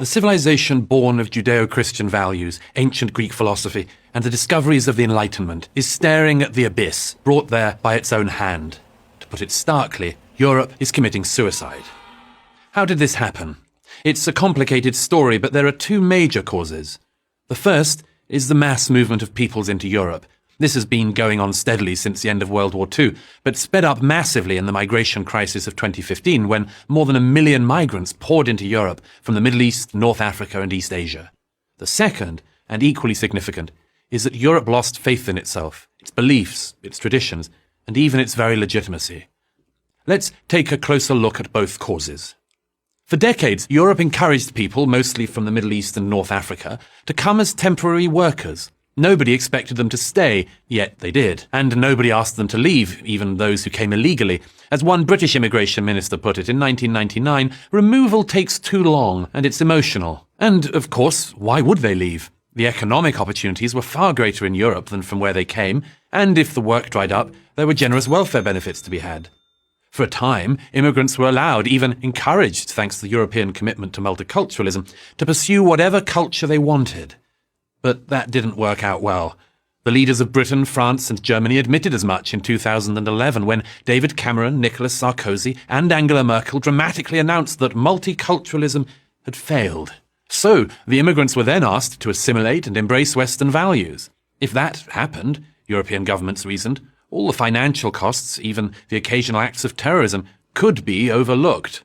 The civilization born of Judeo-Christian values, ancient Greek philosophy, and the discoveries of the Enlightenment is staring at the abyss brought there by its own hand. To put it starkly, Europe is committing suicide. How did this happen? It's a complicated story, but there are two major causes. The first is the mass movement of peoples into Europe. This has been going on steadily since the end of World War II, but sped up massively in the migration crisis of 2015, when more than 1 million migrants poured into Europe from the Middle East, North Africa, and East Asia. The second, and equally significant, is that Europe lost faith in itself, its beliefs, its traditions, and even its very legitimacy. Let's take a closer look at both causes. For decades, Europe encouraged people, mostly from the Middle East and North Africa, to come as temporary workers. Nobody expected them to stay, yet they did. And nobody asked them to leave, even those who came illegally. As one British immigration minister put it in 1999, removal takes too long, and it's emotional. And, of course, why would they leave? The economic opportunities were far greater in Europe than from where they came, and if the work dried up, there were generous welfare benefits to be had. For a time, immigrants were allowed, even encouraged, thanks to the European commitment to multiculturalism, to pursue whatever culture they wanted. But that didn't work out well. The leaders of Britain, France, and Germany admitted as much in 2011 when David Cameron, Nicolas Sarkozy, and Angela Merkel dramatically announced that multiculturalism had failed. So, the immigrants were then asked to assimilate and embrace Western values. If that happened, European governments reasoned, all the financial costs, even the occasional acts of terrorism, could be overlooked.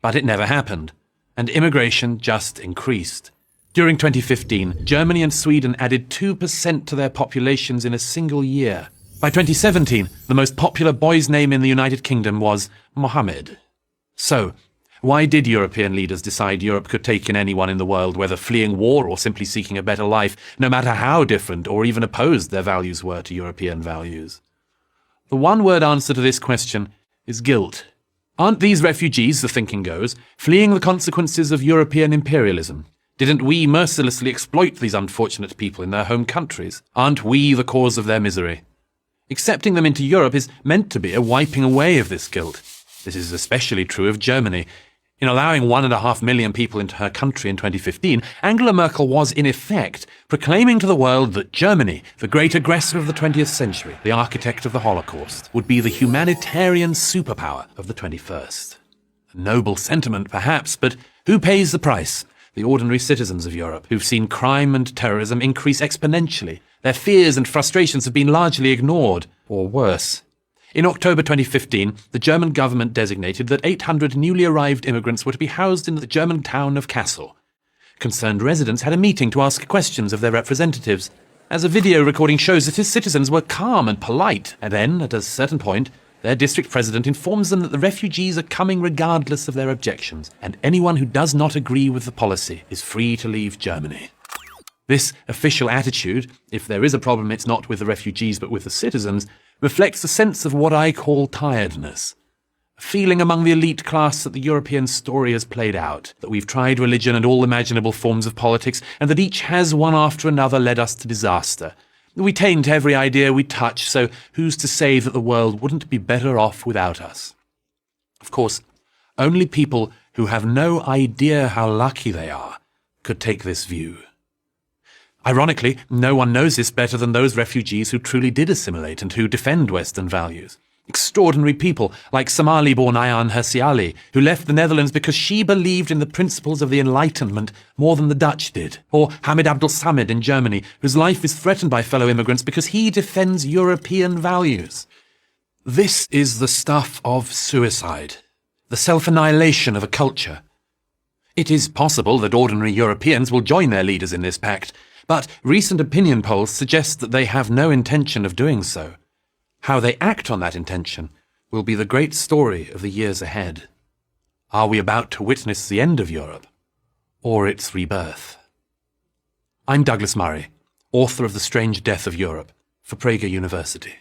But it never happened, and immigration just increased. During 2015, Germany and Sweden added 2% to their populations in a single year. By 2017, the most popular boy's name in the United Kingdom was Mohammed. So, why did European leaders decide Europe could take in anyone in the world, whether fleeing war or simply seeking a better life, no matter how different or even opposed their values were to European values? The one-word answer to this question is guilt. Aren't these refugees, the thinking goes, fleeing the consequences of European imperialism? Didn't we mercilessly exploit these unfortunate people in their home countries? Aren't we the cause of their misery? Accepting them into Europe is meant to be a wiping away of this guilt. This is especially true of Germany. In allowing 1.5 million people into her country in 2015, Angela Merkel was, in effect, proclaiming to the world that Germany, the great aggressor of the 20th century, the architect of the Holocaust, would be the humanitarian superpower of the 21st. A noble sentiment, perhaps, but who pays the price? The ordinary citizens of Europe, who've seen crime and terrorism increase exponentially. Their fears and frustrations have been largely ignored, or worse. In October 2015, the German government designated that 800 newly arrived immigrants were to be housed in the German town of Kassel. Concerned residents had a meeting to ask questions of their representatives. As a video recording shows, that his citizens were calm and polite, and then, at a certain point, their district president informs them that the refugees are coming regardless of their objections, and anyone who does not agree with the policy is free to leave Germany. This official attitude, if there is a problem it's not with the refugees but with the citizens, reflects a sense of what I call tiredness. A feeling among the elite class that the European story has played out, that we've tried religion and all imaginable forms of politics, and that each has one after another led us to disaster. We taint every idea we touch, so who's to say that the world wouldn't be better off without us? Of course, only people who have no idea how lucky they are could take this view. Ironically, no one knows this better than those refugees who truly did assimilate and who defend Western values. Extraordinary people like Somali-born Ayaan Hirsi Ali, who left the Netherlands because she believed in the principles of the Enlightenment more than the Dutch did. Or Hamid Abdel Samid in Germany, whose life is threatened by fellow immigrants because he defends European values. This is the stuff of suicide, the self-annihilation of a culture. It is possible that ordinary Europeans will join their leaders in this pact, but recent opinion polls suggest that they have no intention of doing so. How they act on that intention will be the great story of the years ahead. Are we about to witness the end of Europe, or its rebirth? I'm Douglas Murray, author of The Strange Death of Europe, for Prager University.